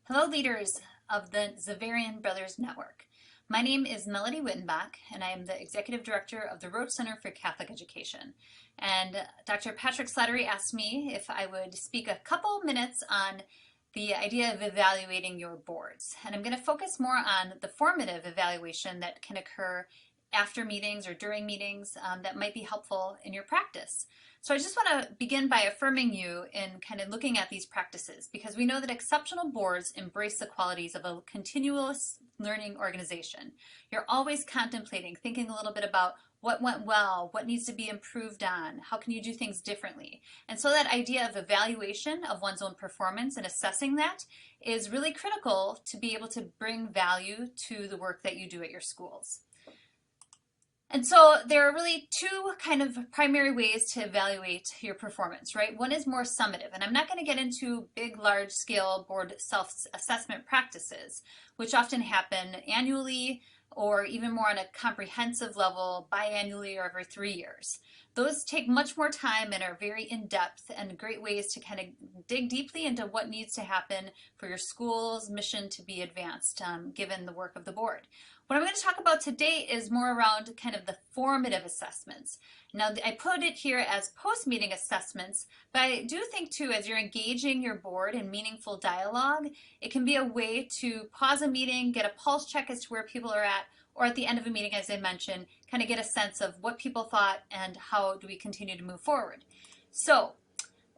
Hello, leaders of the Zavarian Brothers Network. My name is Melodie Wyttenbach, and I am the Executive Director of the Roche Center for Catholic Education. And Dr. Patrick Slattery asked me if I would speak a couple minutes on the idea of evaluating your boards. And I'm going to focus more on the formative evaluation that can occur after meetings or during meetings that might be helpful in your practice. So I just want to begin by affirming you in kind of looking at these practices, because we know that exceptional boards embrace the qualities of a continuous learning organization. You're always contemplating, thinking a little bit about what went well, what needs to be improved on, how can you do things differently. And so that idea of evaluation of one's own performance and assessing that is really critical to be able to bring value to the work that you do at your schools. And so there are really two kind of primary ways to evaluate your performance, right? One is more summative, and I'm not going to get into big, large-scale board self-assessment practices, which often happen annually or even more on a comprehensive level biannually or every 3 years. Those take much more time and are very in-depth and great ways to kind of dig deeply into what needs to happen for your school's mission to be advanced, given the work of the board. What I'm going to talk about today is more around kind of the formative assessments. Now, I put it here as post-meeting assessments, but I do think too, as you're engaging your board in meaningful dialogue, it can be a way to pause a meeting, get a pulse check as to where people are at, or at the end of a meeting, as I mentioned, kind of get a sense of what people thought and how do we continue to move forward. So,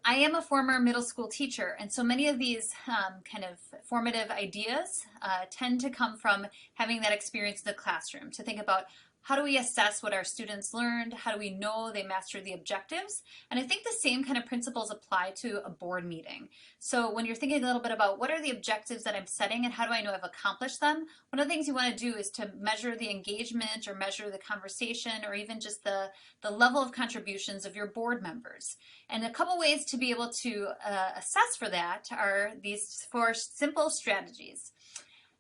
I am a former middle school teacher, and so many of these kind of formative ideas tend to come from having that experience in the classroom, to think about how do we assess what our students learned, how do we know they mastered the objectives, and I think the same kind of principles apply to a board meeting. So when you're thinking a little bit about what are the objectives that I'm setting and how do I know I've accomplished them, one of the things you want to do is to measure the engagement or measure the conversation or even just the level of contributions of your board members. And a couple ways to be able to assess for that are these 4 simple strategies.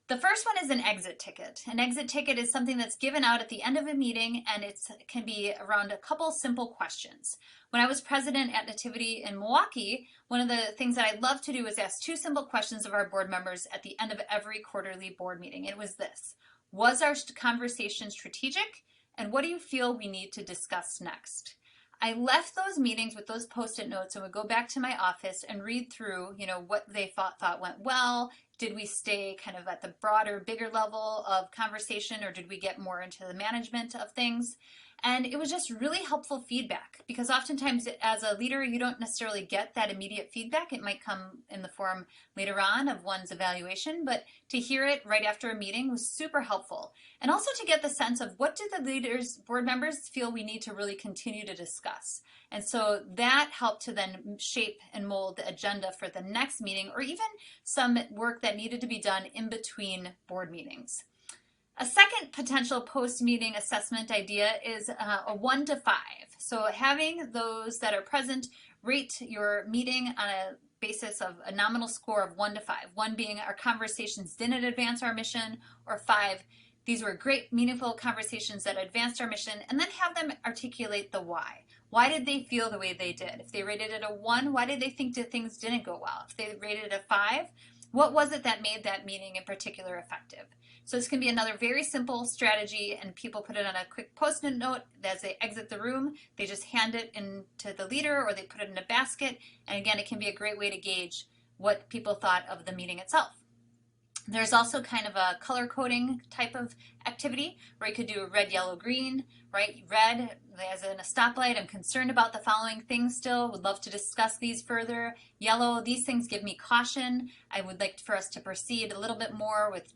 The first one is an exit ticket. An exit ticket is something that's given out at the end of a meeting, and it can be around a couple simple questions. When I was president at Nativity in Milwaukee, one of the things that I love to do is ask 2 simple questions of our board members at the end of every quarterly board meeting. It was this: was our conversation strategic, and what do you feel we need to discuss next? I left those meetings with those post-it notes and would go back to my office and read through, what they thought went well. Did we stay kind of at the broader, bigger level of conversation, or did we get more into the management of things? And it was just really helpful feedback, because oftentimes as a leader, you don't necessarily get that immediate feedback. It might come in the form later on of one's evaluation, but to hear it right after a meeting was super helpful. And also to get the sense of what do the leaders, board members feel we need to really continue to discuss. And so that helped to then shape and mold the agenda for the next meeting, or even some work that needed to be done in between board meetings. A second potential post-meeting assessment idea is a 1 to 5. So having those that are present rate your meeting on a basis of a nominal score of 1 to 5. 1 being our conversations didn't advance our mission, or 5, these were great, meaningful conversations that advanced our mission, and then have them articulate the why. Why did they feel the way they did? If they rated it a 1, why did they think that things didn't go well? If they rated it a 5, what was it that made that meeting in particular effective? So this can be another very simple strategy, and people put it on a quick post-it note as they exit the room. They just hand it into the leader, or they put it in a basket. And again, it can be a great way to gauge what people thought of the meeting itself. There's also kind of a color coding type of activity where you could do red, yellow, green, right? Red, as in a stoplight, I'm concerned about the following things still, would love to discuss these further. Yellow, these things give me caution. I would like for us to proceed a little bit more with,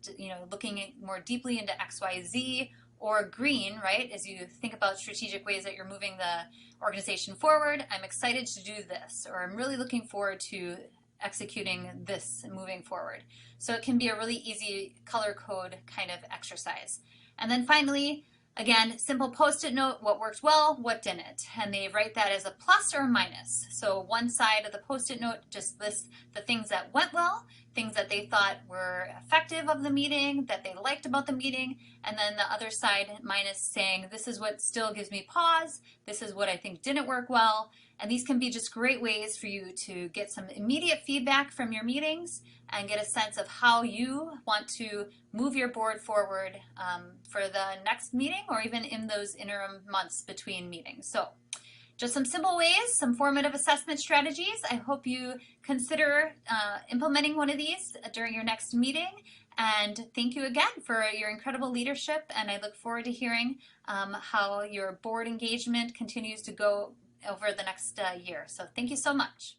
looking more deeply into X, Y, Z. Or green, right, as you think about strategic ways that you're moving the organization forward. I'm excited to do this, or I'm really looking forward to executing this moving forward. So it can be a really easy color code kind of exercise. And then finally, again, simple post-it note, what worked well, what didn't. And they write that as a plus or a minus. So one side of the post-it note just lists the things that went well, things that they thought were effective of the meeting, that they liked about the meeting, and then the other side minus saying, this is what still gives me pause, this is what I think didn't work well, And these can be just great ways for you to get some immediate feedback from your meetings and get a sense of how you want to move your board forward for the next meeting or even in those interim months between meetings. So just some simple ways, some formative assessment strategies. I hope you consider implementing one of these during your next meeting. And thank you again for your incredible leadership. And I look forward to hearing how your board engagement continues to go over the next year. So thank you so much.